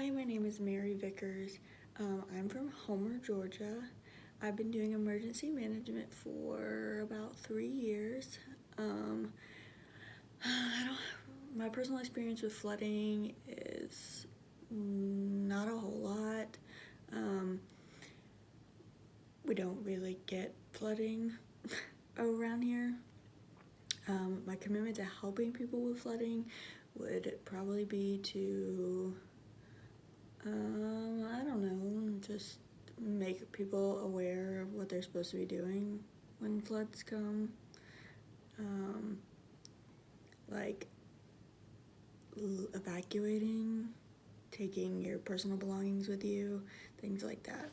Hi, my name is Mary Vickers. I'm from Homer, Georgia. I've been doing emergency management for about 3 years. My personal experience with flooding is not a whole lot. We don't really get flooding around here. My commitment to helping people with flooding would probably be to I don't know, just make people aware of what they're supposed to be doing when floods come. Like evacuating, taking your personal belongings with you, things like that.